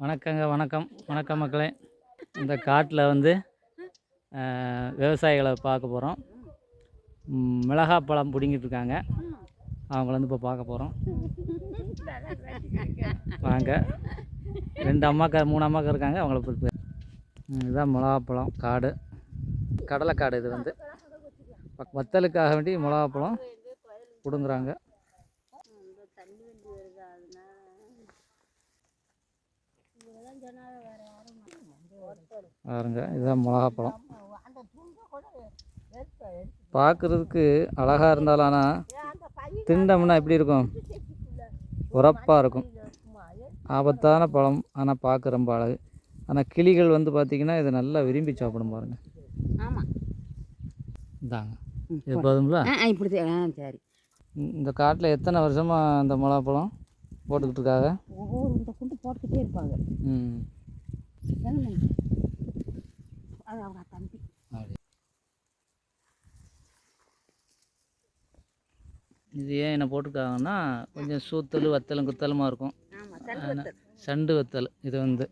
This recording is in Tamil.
வணக்கங்க. வணக்கம் வணக்கம் மக்களே. இந்த காட்டில் வந்து விவசாயிகளை பார்க்க போகிறோம். மிளகாய் பழம் பிடுங்கிட்டு இருக்காங்க. அவங்கள வந்து இப்போ பார்க்க போகிறோம். வாங்க. 2 அம்மாக்கா 3 அம்மாக்கா இருக்காங்க. அவங்கள போய் இதுதான் மிளகாப்பழம் காடு, கடலைக்காடு. இது வந்து வத்தலுக்காக வேண்டி மிளகாப்பழம் பிடுங்குறாங்க. பாருங்க, இதுதான் மிளகாப்பழம். பார்க்குறதுக்கு அழகாக இருந்தாலும் ஆனால் திண்டம்னா எப்படி இருக்கும்? உரப்பாக இருக்கும். ஆபத்தான பழம், ஆனால் பார்க்க ரொம்ப அழகு. ஆனால் கிளிகள் வந்து பார்த்திங்கன்னா இதை நல்லா விரும்பி சாப்பிடும். பாருங்க. ஆமாம், இதாங்க இது போதுங்களா? இப்படி சரி. இந்த காட்டில் எத்தனை வருஷமாக இந்த மிளகாப்பழம் போட்டுக்கிட்டு இருக்காங்க? ஒவ்வொரு இந்த குண்டு போட்டுக்கிட்டே இருப்பாங்க. அது அவங்க தம்பி. இது ஏன் என்ன போட்டிருக்காங்கன்னா கொஞ்சம் சூத்தல் வத்தலும் குத்தலுமா இருக்கும். சண்டு வத்தல் இது வந்து